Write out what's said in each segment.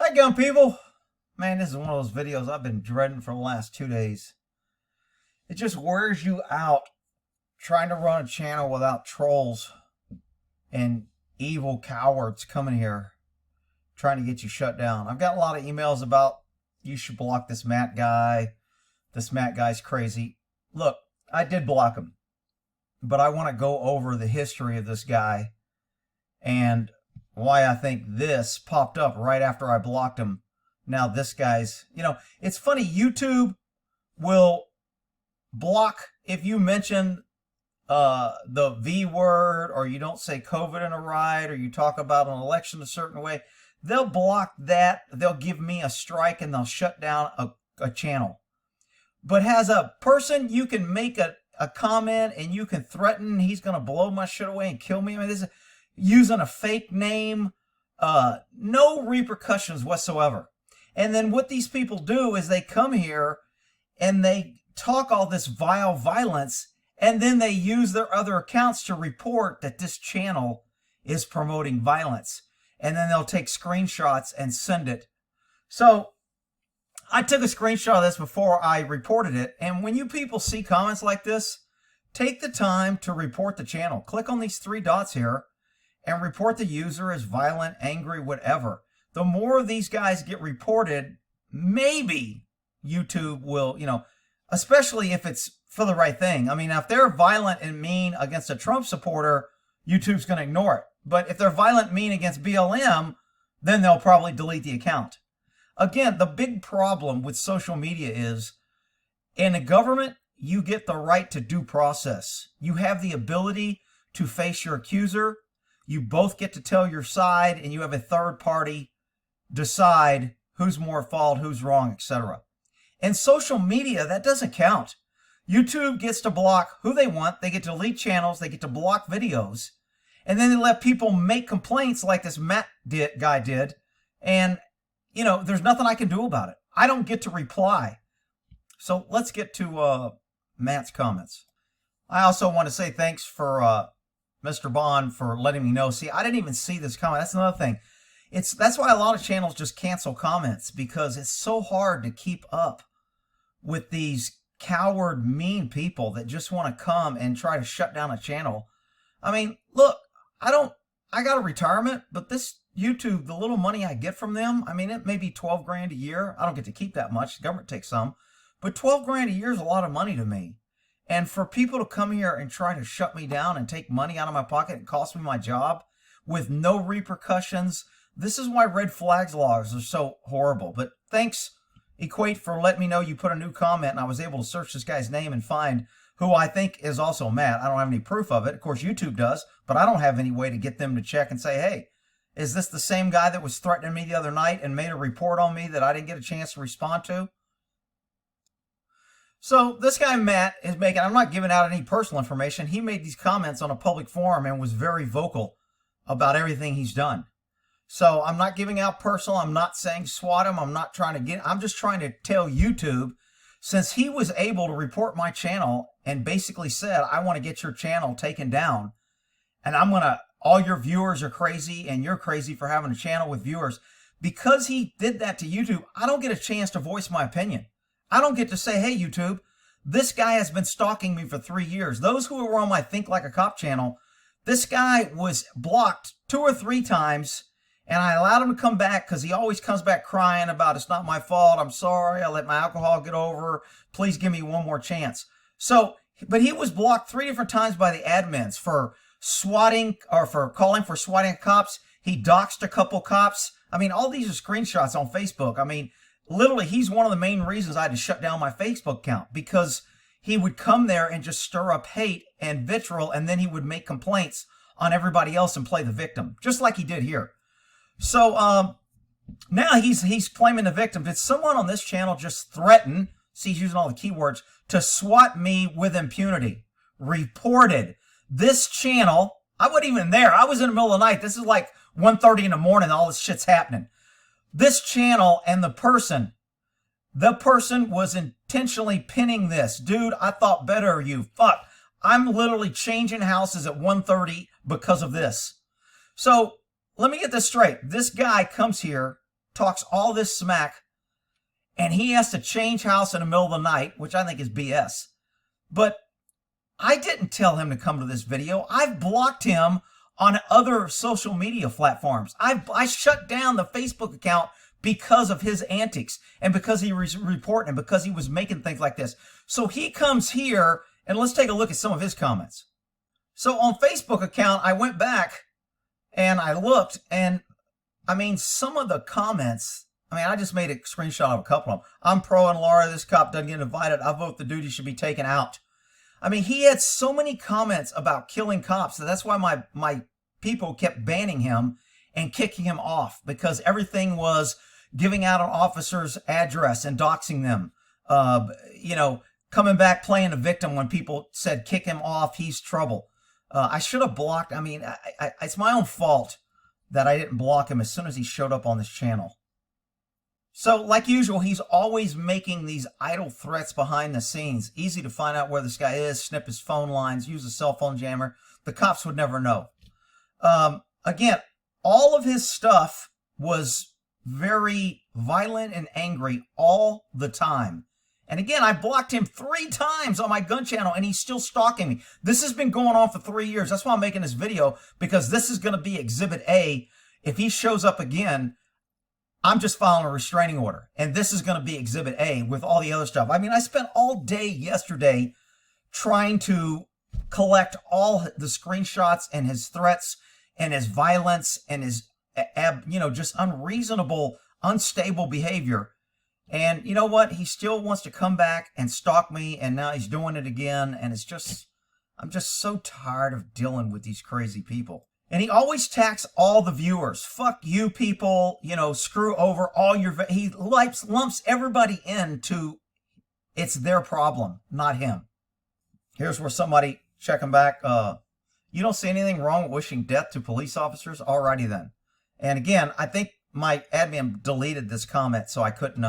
Hi, gun people. Man, this is one of those videos I've been dreading for the last 2 days. It just wears you out trying to run a channel without trolls and evil cowards coming here trying to get you shut down. I've got a lot of emails about you should block this Matt guy. This Matt guy's crazy. Look, I did block him, but I want to go over the history of this guy and why I think this popped up right after I blocked him. Now this guy's, it's funny, YouTube will block if you mention the V word, or you don't say COVID in a ride, or you talk about an election a certain way. They'll block that. They'll give me a strike and they'll shut down a channel. But as a person, you can make a comment and you can threaten he's going to blow my shit away and kill me. I mean, this is using a fake name, no repercussions whatsoever. And then what these people do is they come here and they talk all this vile violence, and then they use their other accounts to report that this channel is promoting violence. And then they'll take screenshots and send it. So I took a screenshot of this before I reported it. And when you people see comments like this, take the time to report the channel. Click on these three dots here and report the user as violent, angry, whatever. The more of these guys get reported, maybe YouTube will, especially if it's for the right thing. I mean, if they're violent and mean against a Trump supporter, YouTube's going to ignore it. But if they're violent, mean against BLM, then they'll probably delete the account. Again, the big problem with social media is, in a government, you get the right to due process. You have the ability to face your accuser. You both get to tell your side, and you have a third party decide who's more at fault, who's wrong, etc. In social media, that doesn't count. YouTube gets to block who they want. They get to delete channels. They get to block videos. And then they let people make complaints like this Matt guy did. And, there's nothing I can do about it. I don't get to reply. So let's get to Matt's comments. I also want to say thanks for Mr. Bond for letting me know. See, I didn't even see this comment. That's another thing. That's why a lot of channels just cancel comments, because it's so hard to keep up with these coward, mean people that just want to come and try to shut down a channel. I mean, look, I got a retirement, but this YouTube, the little money I get from them, I mean, it may be 12 grand a year. I don't get to keep that much. The government takes some, but 12 grand a year is a lot of money to me. And for people to come here and try to shut me down and take money out of my pocket and cost me my job with no repercussions, this is why red flags laws are so horrible. But thanks, Equate, for letting me know you put a new comment, and I was able to search this guy's name and find who I think is also Matt. I don't have any proof of it. Of course, YouTube does, but I don't have any way to get them to check and say, hey, is this the same guy that was threatening me the other night and made a report on me that I didn't get a chance to respond to? So this guy, Matt, is making, I'm not giving out any personal information. He made these comments on a public forum and was very vocal about everything he's done. So I'm not giving out personal. I'm not saying swat him. I'm just trying to tell YouTube, since he was able to report my channel and basically said, I want to get your channel taken down, and all your viewers are crazy and you're crazy for having a channel with viewers. Because he did that to YouTube, I don't get a chance to voice my opinion. I don't get to say, hey, YouTube, this guy has been stalking me for 3 years. Those who were on my Think Like a Cop channel, this guy was blocked 2 or 3 times, and I allowed him to come back because he always comes back crying about, it's not my fault, I'm sorry, I let my alcohol get over, please give me one more chance. So, but he was blocked 3 different times by the admins for swatting, or for calling for swatting cops. He doxed a couple cops. I mean, all these are screenshots on Facebook. I mean, literally, he's one of the main reasons I had to shut down my Facebook account, because he would come there and just stir up hate and vitriol, and then he would make complaints on everybody else and play the victim, just like he did here. So now he's claiming the victim. Did someone on this channel just threaten, see, he's using all the keywords, to swat me with impunity? Reported. This channel, I wasn't even there. I was in the middle of the night. This is like 1:30 in the morning. All this shit's happening. This channel and the person was intentionally pinning this. Dude, I thought better of you. Fuck. I'm literally changing houses at 1:30 because of this. So let me get this straight. This guy comes here talks all this smack, and he has to change house in the middle of the night, which I think is BS. But I didn't tell him to come to this video. I've blocked him on other social media platforms. I shut down the Facebook account because of his antics and because he was reporting and because he was making things like this. So he comes here, and let's take a look at some of his comments. So on Facebook account, I went back and I looked, and I mean, some of the comments, I mean, I just made a screenshot of a couple of them. I'm pro and Laura, this cop doesn't get invited. I vote the duty should be taken out. I mean, he had so many comments about killing cops. That's why my people kept banning him and kicking him off, because everything was giving out an officer's address and doxing them. You know, coming back playing the victim when people said kick him off, he's trouble. I should have blocked. I mean, it's my own fault that I didn't block him as soon as he showed up on this channel. So, like usual, he's always making these idle threats behind the scenes. Easy to find out where this guy is, snip his phone lines, use a cell phone jammer. The cops would never know. Again, all of his stuff was very violent and angry all the time. And again, I blocked him 3 times on my gun channel, and he's still stalking me. This has been going on for 3 years. That's why I'm making this video, because this is going to be Exhibit A. If he shows up again, I'm just filing a restraining order. And this is going to be Exhibit A with all the other stuff. I mean, I spent all day yesterday trying to collect all the screenshots and his threats and his violence and his, you know, just unreasonable, unstable behavior. And you know what? He still wants to come back and stalk me, and now he's doing it again. And it's just, I'm just so tired of dealing with these crazy people. And he always attacks all the viewers. Fuck you people, you know, screw over all your, he lumps everybody into, it's their problem, not him. Here's where somebody, checking back, you don't see anything wrong with wishing death to police officers? Alrighty then. And again, I think my admin deleted this comment, so I couldn't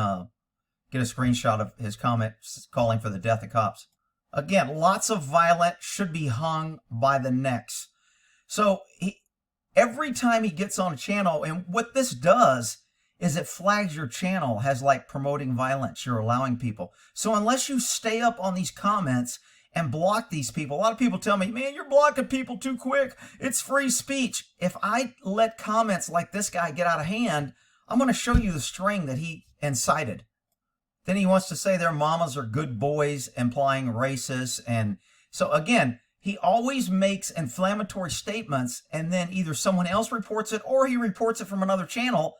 get a screenshot of his comment calling for the death of cops. Again, lots of violent, should be hung by the necks. So every time he gets on a channel, and what this does is it flags your channel as like promoting violence. You're allowing people. So unless you stay up on these comments and block these people, a lot of people tell me, man, you're blocking people too quick. It's free speech. If I let comments like this guy get out of hand, I'm going to show you the string that he incited. Then he wants to say their mamas are good boys, implying racist. And so again, he always makes inflammatory statements, and then either someone else reports it or he reports it from another channel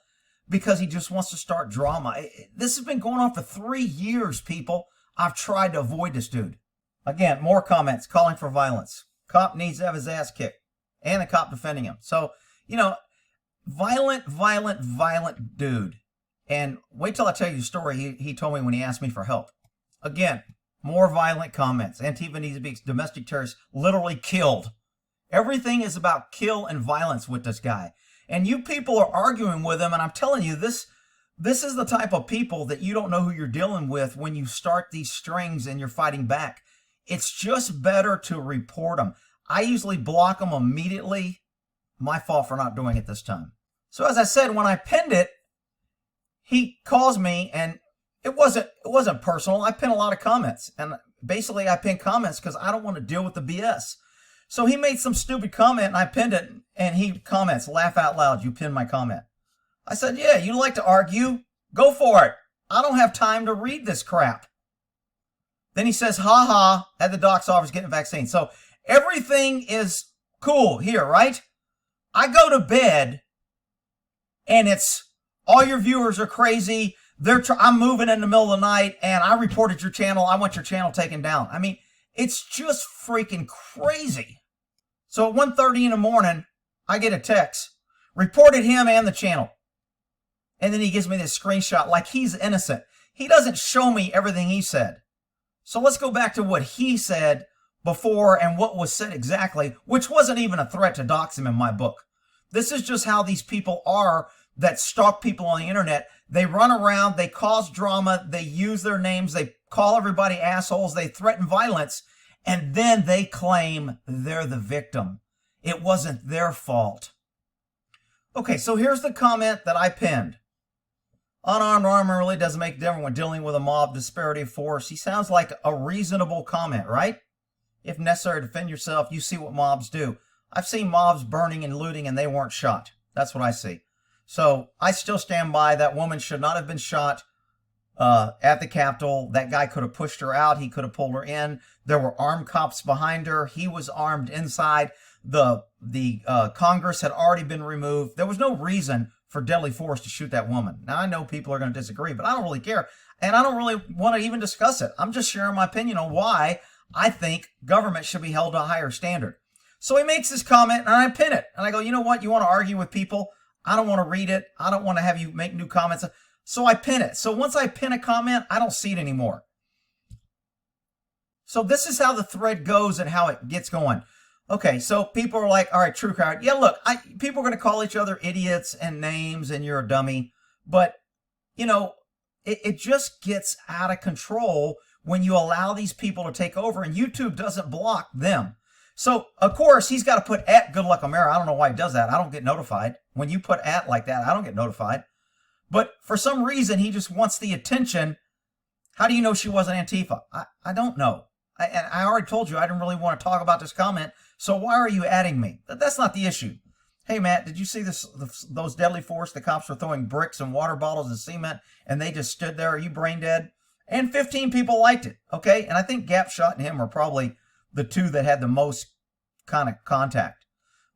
because he just wants to start drama. This has been going on for 3 years, people. I've tried to avoid this dude. Again, more comments calling for violence. Cop needs to have his ass kicked. And the cop defending him. So, you know, violent dude. And wait till I tell you the story he told me when he asked me for help. Again, more violent comments. Antifa needs to be domestic terrorists, literally killed. Everything is about kill and violence with this guy. And you people are arguing with him, and I'm telling you, this is the type of people that you don't know who you're dealing with when you start these strings and you're fighting back. It's just better to report them. I usually block them immediately. My fault for not doing it this time. So as I said, when I pinned it, he calls me, and it wasn't personal. I pin a lot of comments, and basically I pin comments because I don't want to deal with the BS. So he made some stupid comment, and I pinned it, and he comments, laugh out loud, you pinned my comment. I said, yeah, you like to argue? Go for it. I don't have time to read this crap. Then he says, ha ha, at the doc's office getting a vaccine. So everything is cool here, right? I go to bed, and it's, all your viewers are crazy. I'm moving in the middle of the night, and I reported your channel. I want your channel taken down. I mean, it's just freaking crazy. So at 1:30 in the morning, I get a text. Reported him and the channel. And then he gives me this screenshot like he's innocent. He doesn't show me everything he said. So let's go back to what he said before and what was said exactly, which wasn't even a threat to dox him in my book. This is just how these people are that stalk people on the internet. They run around, they cause drama, they use their names, they call everybody assholes, they threaten violence, and then they claim they're the victim. It wasn't their fault. Okay, so here's the comment that I pinned. Unarmed armor really doesn't make a difference when dealing with a mob disparity of force. He sounds like a reasonable comment, right? If necessary to defend yourself, you see what mobs do. I've seen mobs burning and looting and they weren't shot. That's what I see. So I still stand by that woman should not have been shot at the Capitol. That guy could have pushed her out. He could have pulled her in. There were armed cops behind her. He was armed inside. The Congress had already been removed. There was no reason for deadly force to shoot that woman. Now, I know people are going to disagree, but I don't really care. And I don't really want to even discuss it. I'm just sharing my opinion on why I think government should be held to a higher standard. So he makes this comment, and I pin it. And I go, you know what? You want to argue with people? I don't want to read it. I don't want to have you make new comments. So I pin it. So once I pin a comment, I don't see it anymore. So this is how the thread goes and how it gets going. Okay, so people are like, all right, true crowd. Yeah, look, people are going to call each other idiots and names and you're a dummy. But, you know, it just gets out of control when you allow these people to take over, and YouTube doesn't block them. So, of course, he's got to put at Good Luck America. I don't know why he does that. I don't get notified. When you put at like that, I don't get notified. But for some reason, he just wants the attention. How do you know she wasn't Antifa? I don't know. And I already told you I didn't really want to talk about this comment. So why are you adding me? That's not the issue. Hey, Matt, did you see those deadly force? The cops were throwing bricks and water bottles and cement, and they just stood there. Are you brain dead? And 15 people liked it, okay? And I think Gapshot and him are probably the two that had the most kind of contact.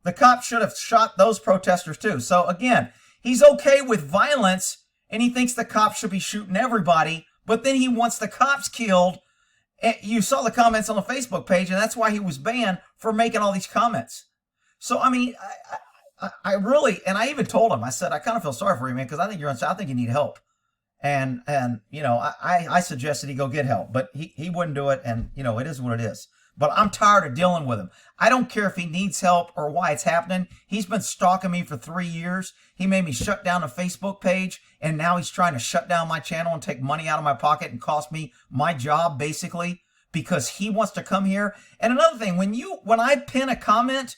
The cops should have shot those protesters too. So again, he's okay with violence, and he thinks the cops should be shooting everybody, but then he wants the cops killed. You saw the comments on the Facebook page, and that's why he was banned for making all these comments. So, I mean, I really, and I even told him, I said, I kind of feel sorry for you, man, because I think I think you need help. And you know, I suggested he go get help, but he wouldn't do it, and, you know, it is what it is. But I'm tired of dealing with him. I don't care if he needs help or why it's happening. He's been stalking me for 3 years. He made me shut down a Facebook page, and now he's trying to shut down my channel and take money out of my pocket and cost me my job, basically, because he wants to come here. And another thing, when I pin a comment,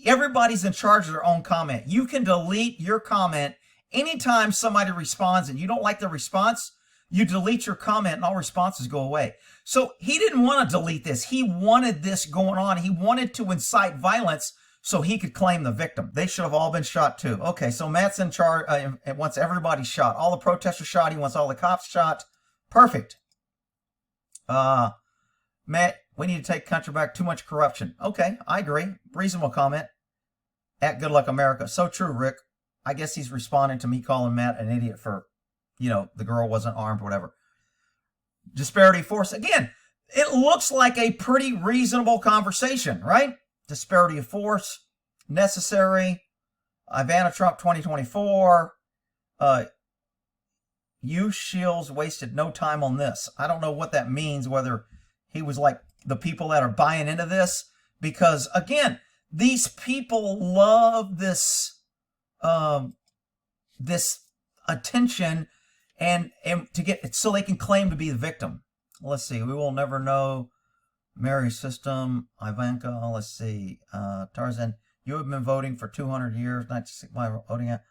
everybody's in charge of their own comment. You can delete your comment anytime somebody responds and you don't like the response. You delete your comment and all responses go away. So he didn't want to delete this. He wanted this going on. He wanted to incite violence so he could claim the victim. They should have all been shot too. Okay, so Matt's in charge and wants everybody shot. All the protesters shot. He wants all the cops shot. Perfect. Matt, we need to take country back. Too much corruption. Okay, I agree. Reasonable comment. At Good Luck America. So true, Rick. I guess he's responding to me calling Matt an idiot for, you know, the girl wasn't armed, whatever. Disparity of force. Again, it looks like a pretty reasonable conversation, right? Disparity of force. Necessary. Ivana Trump 2024. You Shields wasted no time on this. I don't know what that means, whether he was like the people that are buying into this. Because, again, these people love this this attention and to get so they can claim to be the victim. Let's see. We will never know. Mary System, Ivanka. Let's see. Tarzan. You have been voting for 200 years. 1965 voting at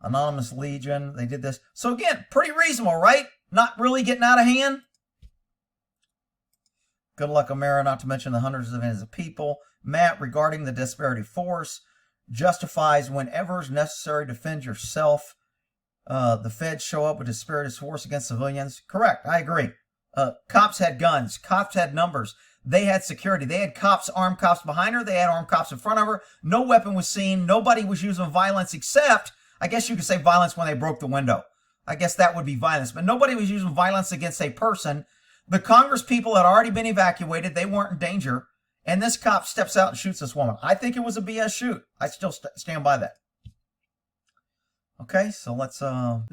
Anonymous Legion. They did this. So again, pretty reasonable, right? Not really getting out of hand. Good Luck America. Not to mention the hundreds of millions of people. Matt, regarding the disparity of force, justifies whenever is necessary to defend yourself. The feds show up with disparity of force against civilians. Correct. I agree. Cops had guns. Cops had numbers. They had security. They had cops, armed cops behind her. They had armed cops in front of her. No weapon was seen. Nobody was using violence except, I guess you could say violence when they broke the window. I guess that would be violence. But nobody was using violence against a person. The Congress people had already been evacuated. They weren't in danger. And this cop steps out and shoots this woman. I think it was a BS shoot. I still stand by that. Okay, so let's,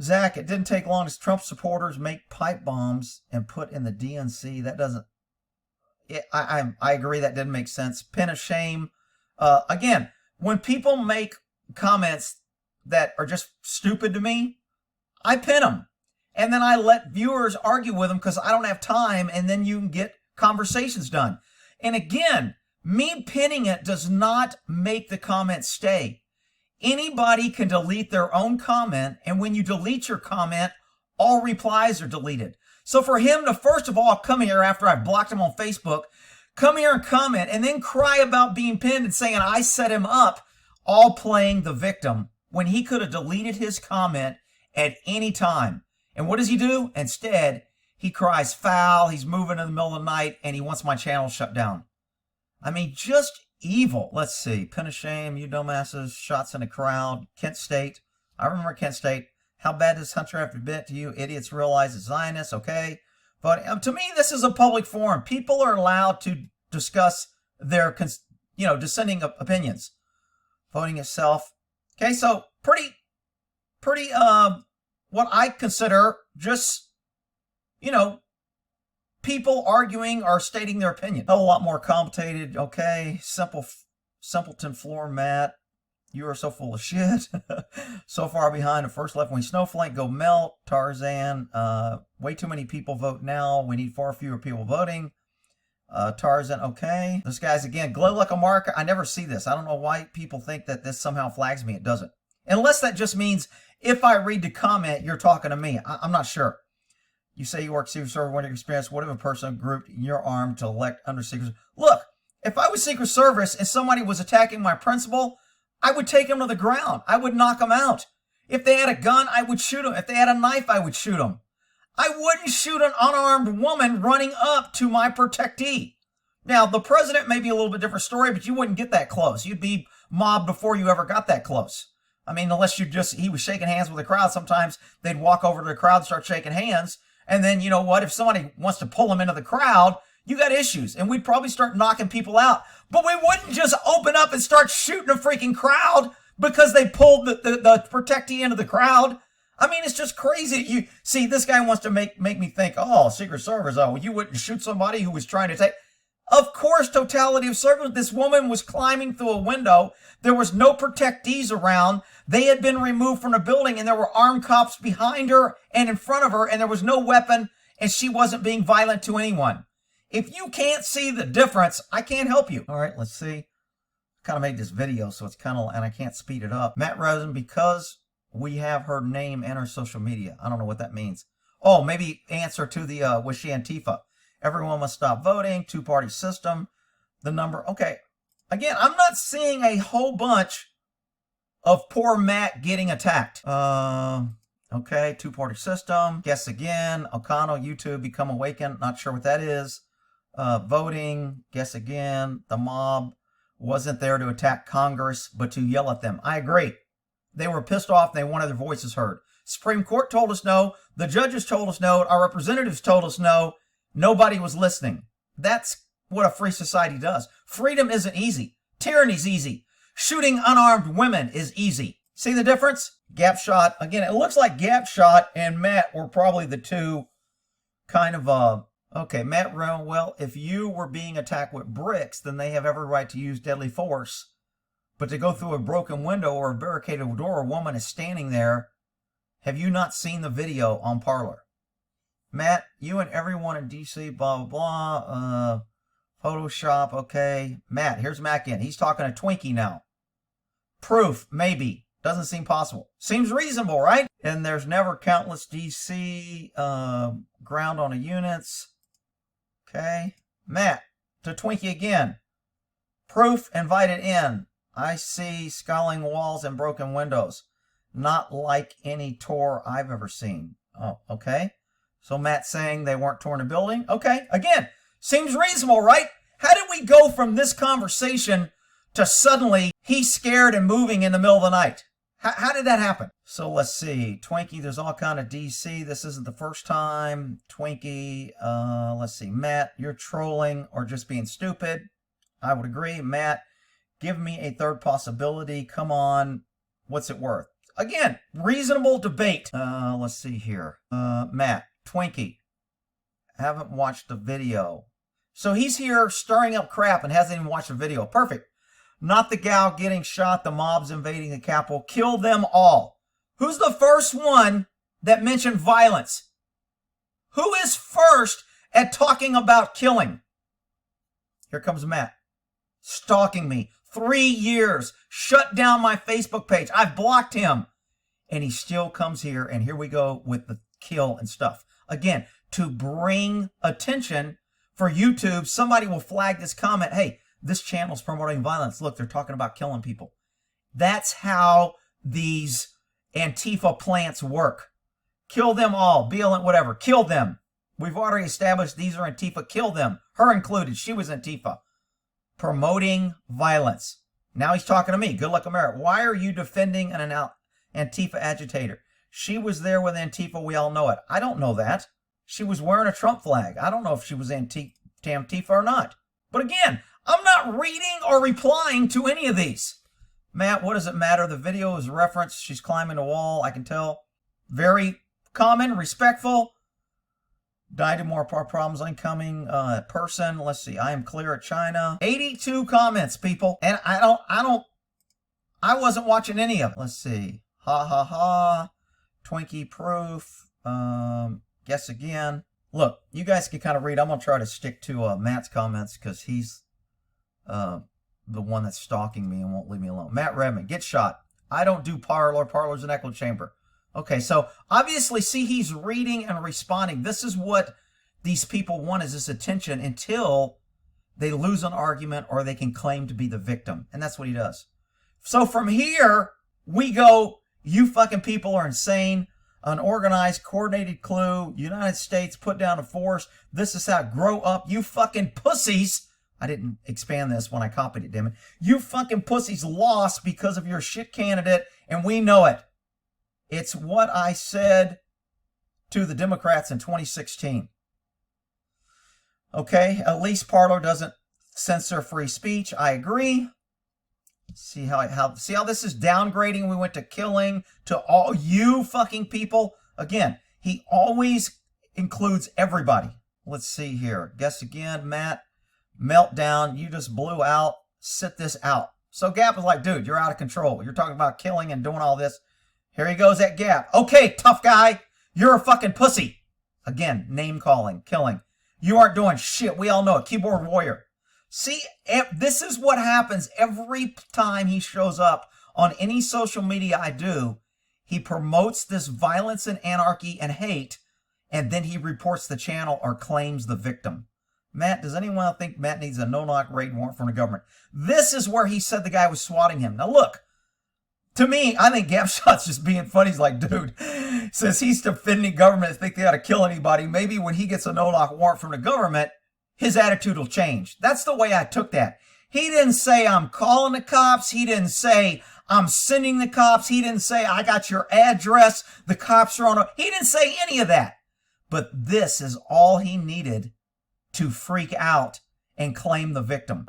Zach, it didn't take long as Trump supporters make pipe bombs and put in the DNC. That doesn't, I agree that didn't make sense. Pin of shame. Again, when people make comments that are just stupid to me, I pin them. And then I let viewers argue with them because I don't have time, and then you can get conversations done. And again, me pinning it does not make the comment stay. Anybody can delete their own comment, and when you delete your comment, all replies are deleted. So for him to, first of all, come here after I've blocked him on Facebook, come here and comment, and then cry about being pinned and saying I set him up, all playing the victim, when he could have deleted his comment at any time. And what does he do? Instead, he cries foul, he's moving in the middle of the night, and he wants my channel shut down. I mean, just evil. Let's see. Pin of shame, you dumbasses, shots in the crowd. Kent State. I remember Kent State. How bad does Hunter have to be to you? Idiots realize it's Zionists, okay? But to me, this is a public forum. People are allowed to discuss their, dissenting opinions. Voting itself. Okay, so pretty, what I consider just, people arguing or stating their opinion. A lot more complicated, okay? Simpleton floor mat. You are so full of shit. So far behind the first left-wing snowflake. Go melt. Tarzan. Way too many people vote now. We need far fewer people voting. Tarzan, okay. This guy's, again, glow like a marker. I never see this. I don't know why people think that this somehow flags me. It doesn't. Unless that just means if I read the comment, you're talking to me. I'm not sure. You say you work Secret Service, what your experience? What if a person grouped in your arm to elect under Secret Service? Look, if I was Secret Service and somebody was attacking my principal, I would take him to the ground. I would knock him out. If they had a gun, I would shoot him. If they had a knife, I would shoot him. I wouldn't shoot an unarmed woman running up to my protectee. Now, the president may be a little bit different story, but you wouldn't get that close. You'd be mobbed before you ever got that close. I mean, unless he was shaking hands with the crowd, sometimes they'd walk over to the crowd and start shaking hands. And then, you know what, if somebody wants to pull him into the crowd, you got issues. And we'd probably start knocking people out. But we wouldn't just open up and start shooting a freaking crowd because they pulled the protectee into the crowd. I mean, it's just crazy. You see, this guy wants to make me think, oh, Secret Service, oh, you wouldn't shoot somebody who was trying to take... Of course, totality of circumstance. This woman was climbing through a window. There was no protectees around. They had been removed from the building, and there were armed cops behind her and in front of her, and there was no weapon, and she wasn't being violent to anyone. If you can't see the difference, I can't help you. All right, let's see. Kind of made this video, so it's kind of, and I can't speed it up. Matt Rosen, because we have her name and her social media. I don't know what that means. Oh, maybe answer to the, was she Antifa? Everyone must stop voting. Two-party system. The number. Okay. Again, I'm not seeing a whole bunch of poor Matt getting attacked. Okay. Two-party system. Guess again. O'Connell, YouTube, become awakened. Not sure what that is. Voting. Guess again. The mob wasn't there to attack Congress, but to yell at them. I agree. They were pissed off. They wanted their voices heard. Supreme Court told us no. The judges told us no. Our representatives told us no. Nobody was listening. That's what a free society does. Freedom isn't easy. Tyranny's easy. Shooting unarmed women is easy. See the difference? Gap shot. Again, it looks like Gap shot and Matt were probably the two kind of, okay, Matt Rowan, well, if you were being attacked with bricks, then they have every right to use deadly force. But to go through a broken window or a barricaded door, a woman is standing there. Have you not seen the video on Parler? Matt, you and everyone in D.C., blah, blah, blah. Photoshop, okay. Matt, here's Matt again. He's talking to Twinkie now. Proof, maybe. Doesn't seem possible. Seems reasonable, right? And there's never countless D.C. Ground on the units. Okay. Matt, to Twinkie again. Proof, invited in. I see scowling walls and broken windows. Not like any tour I've ever seen. Oh, okay. So Matt's saying they weren't touring a building. Okay, again, seems reasonable, right? How did we go from this conversation to suddenly he's scared and moving in the middle of the night? How did that happen? So let's see. Twinkie, there's all kind of DC. This isn't the first time. Twinkie, let's see. Matt, you're trolling or just being stupid. I would agree. Matt, give me a third possibility. Come on. What's it worth? Again, reasonable debate. Let's see here. Matt. Twinkie, haven't watched the video. So he's here stirring up crap and hasn't even watched the video. Perfect. Not the gal getting shot, the mobs invading the Capitol. Kill them all. Who's the first one that mentioned violence? Who is first at talking about killing? Here comes Matt. Stalking me. 3 years, shut down my Facebook page. I've blocked him. And he still comes here, and here we go with the kill and stuff. Again, to bring attention for YouTube, somebody will flag this comment, hey, this channel's promoting violence. Look, they're talking about killing people. That's how these Antifa plants work. Kill them all, BLM, whatever, kill them. We've already established these are Antifa, kill them. Her included, she was Antifa. Promoting violence. Now he's talking to me, good luck America. Why are you defending an Antifa agitator? She was there with Antifa, we all know it. I don't know that. She was wearing a Trump flag. I don't know if she was Antifa or not. But again, I'm not reading or replying to any of these. Matt, what does it matter? The video is referenced. She's climbing a wall, I can tell. Very common, respectful. Died of more problems incoming. Person, let's see. I am clear at China. 82 comments, people. And I wasn't watching any of it. Let's see. Ha ha ha. Twinkie proof. Guess again. Look, you guys can kind of read. I'm going to try to stick to Matt's comments because he's the one that's stalking me and won't leave me alone. Matt Redmond, get shot. I don't do parlor. Parlor's an echo chamber. Okay, so obviously, see, he's reading and responding. This is what these people want, is this attention until they lose an argument or they can claim to be the victim. And that's what he does. So from here, we go, you fucking people are insane. Unorganized, coordinated clue. United States put down a force. This is how, grow up. You fucking pussies. I didn't expand this when I copied it, damn it. You fucking pussies lost because of your shit candidate, and we know it. It's what I said to the Democrats in 2016. Okay, at least Parler doesn't censor free speech. I agree. See how this is downgrading? We went to killing, to all you fucking people. Again, he always includes everybody. Let's see here. Guess again, Matt. Meltdown. You just blew out. Sit this out. So Gap is like, dude, you're out of control. You're talking about killing and doing all this. Here he goes at Gap. Okay, tough guy. You're a fucking pussy. Again, name calling, killing. You aren't doing shit. We all know it. Keyboard warrior. See, this is what happens every time he shows up on any social media I do. He promotes this violence and anarchy and hate, and then he reports the channel or claims the victim. Matt, does anyone think Matt needs a no-knock raid warrant from the government? This is where he said the guy was swatting him. Now look, to me, I think Gapshot's just being funny. He's like, dude, since he's defending government and think they ought to kill anybody, maybe when he gets a no-knock warrant from the government, his attitude will change. That's the way I took that. He didn't say, I'm calling the cops. He didn't say, I'm sending the cops. He didn't say, I got your address. The cops are on. He didn't say any of that. But this is all he needed to freak out and claim the victim.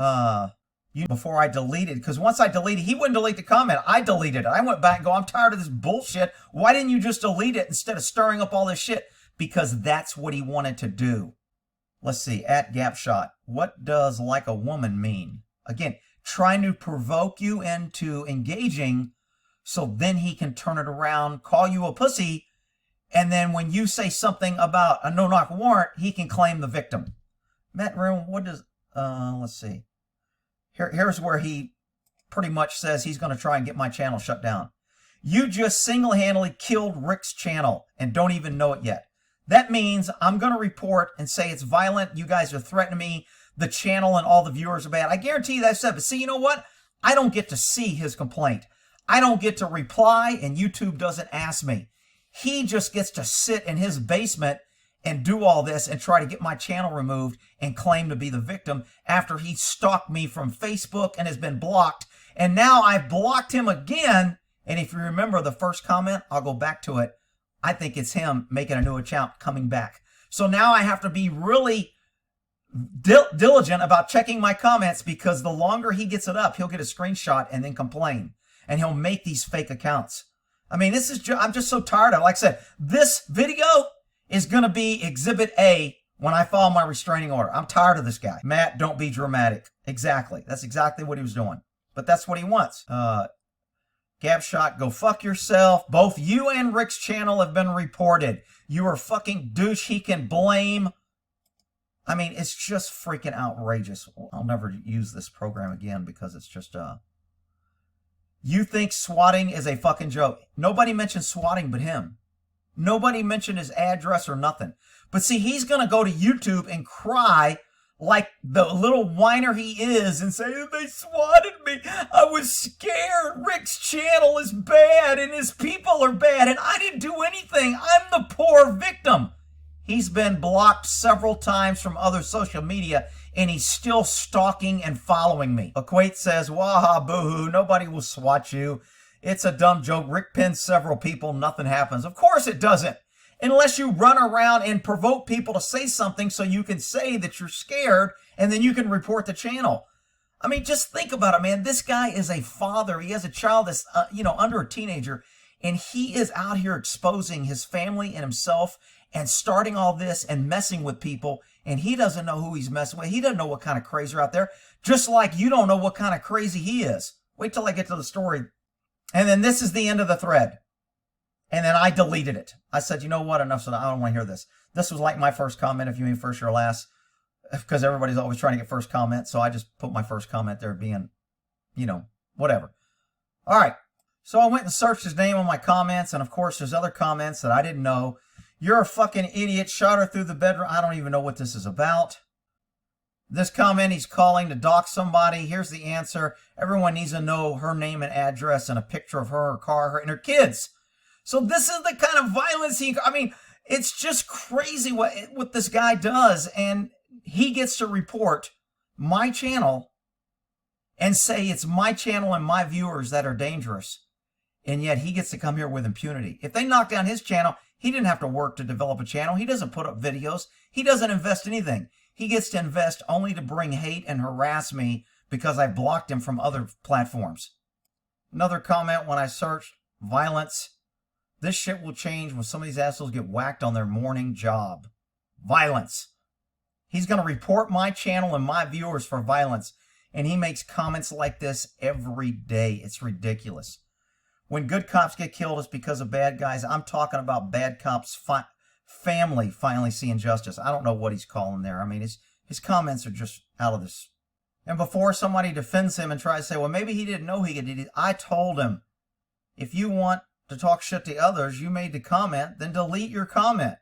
Before I deleted, because once I deleted, he wouldn't delete the comment. I deleted it. I went back and go, I'm tired of this bullshit. Why didn't you just delete it instead of stirring up all this shit? Because that's what he wanted to do. Let's see, at Gapshot, what does like a woman mean? Again, trying to provoke you into engaging so then he can turn it around, call you a pussy, and then when you say something about a no-knock warrant, he can claim the victim. Matt Room, what does, let's see. Here's where he pretty much says he's going to try and get my channel shut down. You just single-handedly killed Rick's channel and don't even know it yet. That means I'm going to report and say it's violent. You guys are threatening me. The channel and all the viewers are bad. I guarantee you that's said. But see, you know what? I don't get to see his complaint. I don't get to reply, and YouTube doesn't ask me. He just gets to sit in his basement and do all this and try to get my channel removed and claim to be the victim after he stalked me from Facebook and has been blocked. And now I've blocked him again. And if you remember the first comment, I'll go back to it. I think it's him making a new account coming back. So now I have to be really diligent about checking my comments because the longer he gets it up, he'll get a screenshot and then complain. And he'll make these fake accounts. I mean, this is I'm just so tired of it. Like I said, this video is going to be Exhibit A when I file my restraining order. I'm tired of this guy. Matt, don't be dramatic. Exactly. That's exactly what he was doing. But that's what he wants. Gapshot, go fuck yourself. Both you and Rick's channel have been reported. You are fucking douche. He can blame I mean, it's just freaking outrageous. I'll never use this program again because it's just, you think swatting is a fucking joke. Nobody mentioned swatting but him. Nobody mentioned his address or nothing. But see, he's going to go to YouTube and cry like the little whiner he is and say, they swatted me. I was scared. Rick's channel is bad and his people are bad and I didn't do anything. I'm the poor victim. He's been blocked several times from other social media and he's still stalking and following me. Equate says, waha boo-hoo, nobody will swat you. It's a dumb joke. Rick pins several people, nothing happens. Of course it doesn't. Unless you run around and provoke people to say something so you can say that you're scared and then you can report the channel. I mean, just think about it, man. This guy is a father. He has a child that's, under a teenager, and he is out here exposing his family and himself and starting all this and messing with people, and he doesn't know who he's messing with. He doesn't know what kind of crazy are out there, just like you don't know what kind of crazy he is. Wait till I get to the story. And then this is the end of the thread. And then I deleted it. I said, you know what? Enough said. I don't want to hear this. This was like my first comment. If you mean first or last, because everybody's always trying to get first comment. So I just put my first comment there being, whatever. All right. So I went and searched his name on my comments. And of course, there's other comments that I didn't know. You're a fucking idiot. Shot her through the bedroom. I don't even know what this is about. This comment, he's calling to dox somebody. Here's the answer. Everyone needs to know her name and address and a picture of her car, and her kids. So this is the kind of violence it's just crazy what this guy does. And he gets to report my channel and say it's my channel and my viewers that are dangerous. And yet he gets to come here with impunity. If they knock down his channel, he didn't have to work to develop a channel. He doesn't put up videos. He doesn't invest anything. He gets to invest only to bring hate and harass me because I blocked him from other platforms. Another comment when I searched violence. This shit will change when some of these assholes get whacked on their morning job. Violence. He's going to report my channel and my viewers for violence. And he makes comments like this every day. It's ridiculous. When good cops get killed, it's because of bad guys. I'm talking about bad cops' family finally seeing justice. I don't know what he's calling there. I mean, his comments are just out of this. And before somebody defends him and tries to say, well, maybe he didn't know he could do it, I told him, if you want to talk shit to others, you made the comment, then delete your comment.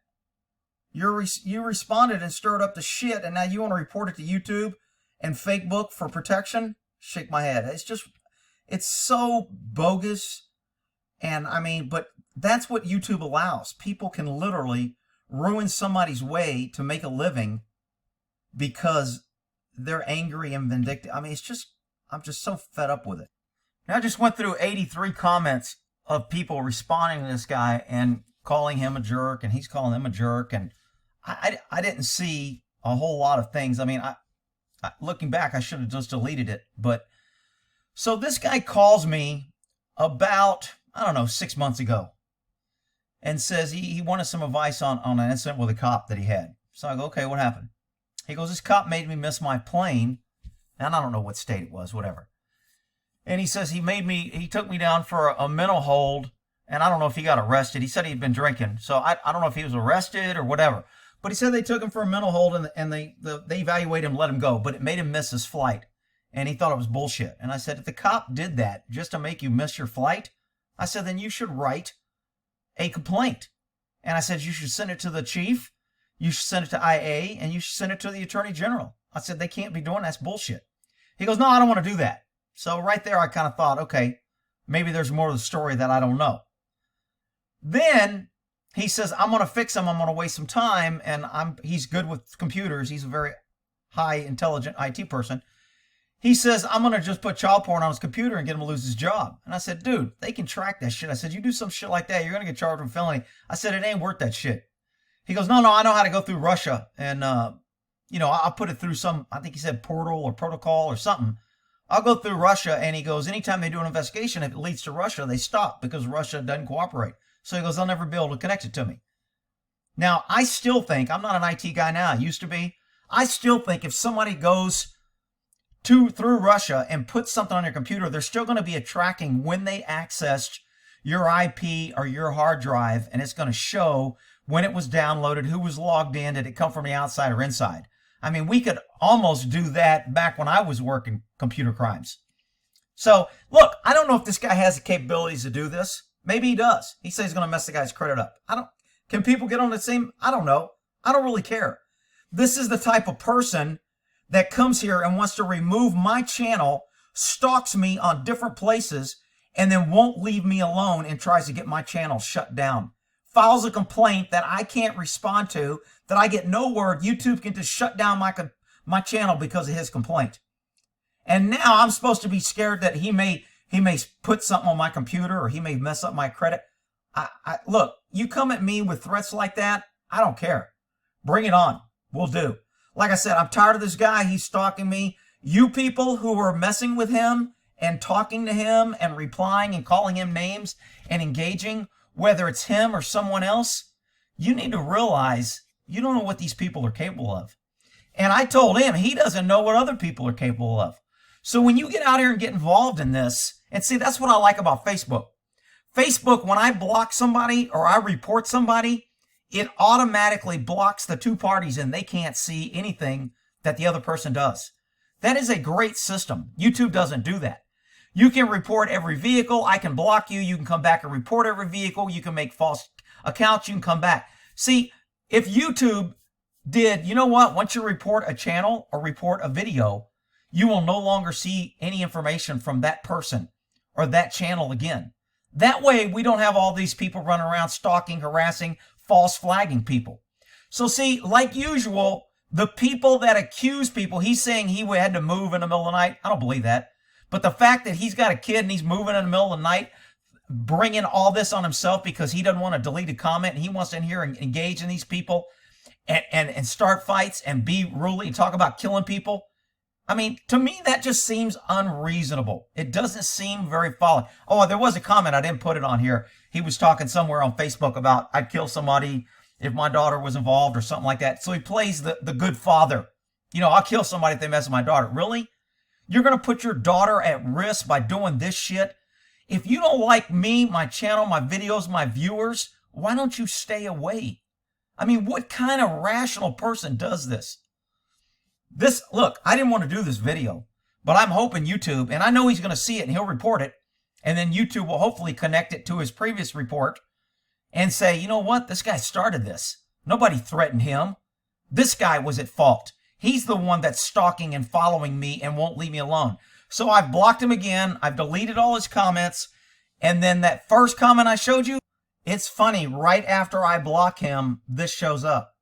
You responded and stirred up the shit, and now you want to report it to YouTube and Facebook for protection? Shake my head. It's so bogus. And but that's what YouTube allows. People can literally ruin somebody's way to make a living because they're angry and vindictive. I'm just so fed up with it. Now, I just went through 83 comments of people responding to this guy and calling him a jerk, and he's calling them a jerk. And I didn't see a whole lot of things. Looking back, I should have just deleted it. But so this guy calls me about, 6 months ago and says he wanted some advice on an incident with a cop that he had. So I go, okay, what happened? He goes, this cop made me miss my plane. And I don't know what state it was, whatever. And he says he took me down for a mental hold, and I don't know if he got arrested. He said he'd been drinking, so I don't know if he was arrested or whatever. But he said they took him for a mental hold, and they evaluated him, let him go, but it made him miss his flight, and he thought it was bullshit. And I said, if the cop did that just to make you miss your flight, I said, then you should write a complaint. And I said, you should send it to the chief, you should send it to IA, and you should send it to the attorney general. I said, they can't be doing that's bullshit. He goes, no, I don't want to do that. So right there, I kind of thought, okay, maybe there's more to the story that I don't know. Then he says, I'm going to fix him. I'm going to waste some time. And he's good with computers. He's a very high, intelligent IT person. He says, I'm going to just put child porn on his computer and get him to lose his job. And I said, dude, they can track that shit. I said, you do some shit like that, you're going to get charged with felony. I said, it ain't worth that shit. He goes, no, I know how to go through Russia. And, I'll put it through some, I think he said portal or protocol or something. I'll go through Russia. And he goes, anytime they do an investigation, if it leads to Russia, they stop because Russia doesn't cooperate. So he goes, they'll never be able to connect it to me. Now, I still think, I'm not an IT guy now, I used to be. I still think if somebody goes through Russia and puts something on your computer, there's still going to be a tracking when they accessed your IP or your hard drive, and it's going to show when it was downloaded, who was logged in, did it come from the outside or inside. I mean, we could almost do that back when I was working computer crimes. So, look, I don't know if this guy has the capabilities to do this. Maybe he does. He says he's going to mess the guy's credit up. Can people get on the same? I don't know. I don't really care. This is the type of person that comes here and wants to remove my channel, stalks me on different places, and then won't leave me alone and tries to get my channel shut down. Files a complaint that I can't respond to, that I get no word. YouTube can just shut down my channel because of his complaint. And now I'm supposed to be scared that he may put something on my computer or he may mess up my credit. Look, you come at me with threats like that, I don't care. Bring it on. We'll do. Like I said, I'm tired of this guy. He's stalking me. You people who are messing with him and talking to him and replying and calling him names and engaging, whether it's him or someone else, you need to realize you don't know what these people are capable of. And I told him he doesn't know what other people are capable of. So when you get out here and get involved in this, and see, that's what I like about Facebook. Facebook, when I block somebody or I report somebody, it automatically blocks the two parties and they can't see anything that the other person does. That is a great system. YouTube doesn't do that. You can report every vehicle. I can block you. You can come back and report every vehicle. You can make false accounts. You can come back. See, if YouTube did, you know what? Once you report a channel or report a video, you will no longer see any information from that person or that channel again. That way, we don't have all these people running around stalking, harassing, false flagging people. So see, like usual, the people that accuse people, he's saying he had to move in the middle of the night. I don't believe that. But the fact that he's got a kid and he's moving in the middle of the night, bringing all this on himself because he doesn't want to delete a comment and he wants to in here and engage in these people and start fights and be ruly and talk about killing people. I mean, to me, that just seems unreasonable. It doesn't seem very following. Oh, there was a comment. I didn't put it on here. He was talking somewhere on Facebook about I'd kill somebody if my daughter was involved or something like that. So he plays the good father. You know, I'll kill somebody if they mess with my daughter. Really? You're going to put your daughter at risk by doing this shit? If you don't like me, my channel, my videos, my viewers, why don't you stay away? I mean, what kind of rational person does this? Look, I didn't want to do this video, but I'm hoping YouTube, and I know he's going to see it and he'll report it, and then YouTube will hopefully connect it to his previous report and say, you know what, this guy started this. Nobody threatened him. This guy was at fault. He's the one that's stalking and following me and won't leave me alone. So I've blocked him again. I've deleted all his comments. And then that first comment I showed you, it's funny, right after I block him, this shows up.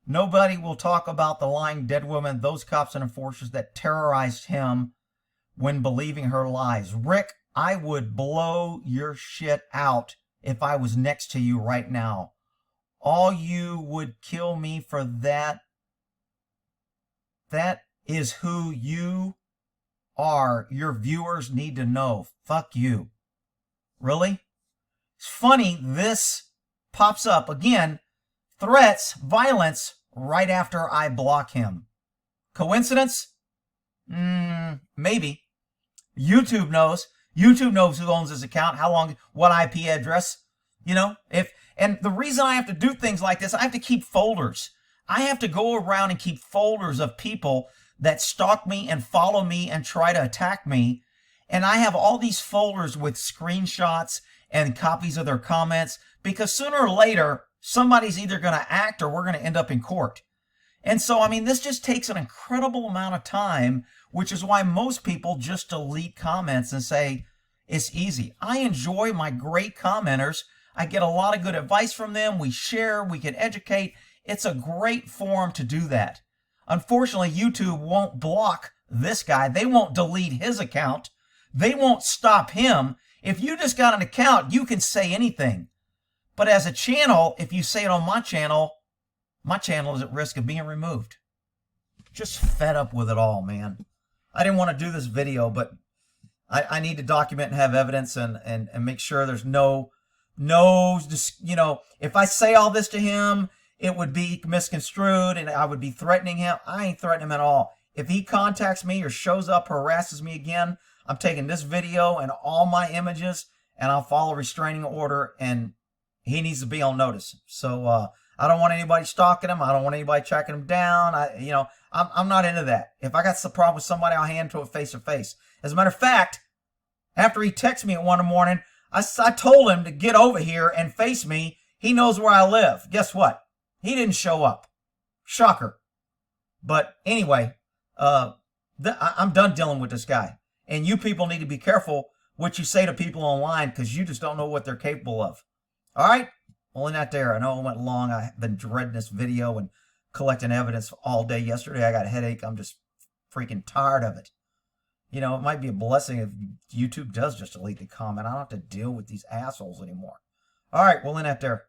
Nobody will talk about the lying dead woman, those cops and enforcers that terrorized him when believing her lies. Rick, I would blow your shit out if I was next to you right now. All you would kill me for that. That is who you are. Your viewers need to know. Fuck you. Really? It's funny, this pops up again. Threats, violence, right after I block him. Coincidence? Maybe. YouTube knows. YouTube knows who owns his account, how long, what IP address. You know, and the reason I have to do things like this, I have to keep folders. I have to go around and keep folders of people that stalk me and follow me and try to attack me. And I have all these folders with screenshots and copies of their comments because sooner or later, somebody's either going to act or we're going to end up in court. And so, I mean, this just takes an incredible amount of time, which is why most people just delete comments and say, it's easy. I enjoy my great commenters. I get a lot of good advice from them. We share, we can educate. It's a great forum to do that. Unfortunately, YouTube won't block this guy. They won't delete his account. They won't stop him. If you just got an account, you can say anything. But as a channel, if you say it on my channel is at risk of being removed. Just fed up with it all, man. I didn't want to do this video, but I need to document and have evidence and make sure there's no, you know, if I say all this to him, it would be misconstrued and I would be threatening him. I ain't threatening him at all. If he contacts me or shows up, harasses me again, I'm taking this video and all my images and I'll follow restraining order and he needs to be on notice. So I don't want anybody stalking him. I don't want anybody tracking him down. I'm not into that. If I got some problem with somebody, I'll hand to it face to face. As a matter of fact, after he texted me at 1 in the morning, I told him to get over here and face me. He knows where I live. Guess what? He didn't show up. Shocker. But anyway, I'm done dealing with this guy. And you people need to be careful what you say to people online, because you just don't know what they're capable of. All right? Only not there. I know it went long. I've been dreading this video and collecting evidence all day yesterday. I got a headache. I'm just freaking tired of it. You know, it might be a blessing if YouTube does just delete the comment. I don't have to deal with these assholes anymore. All right, we'll end that there.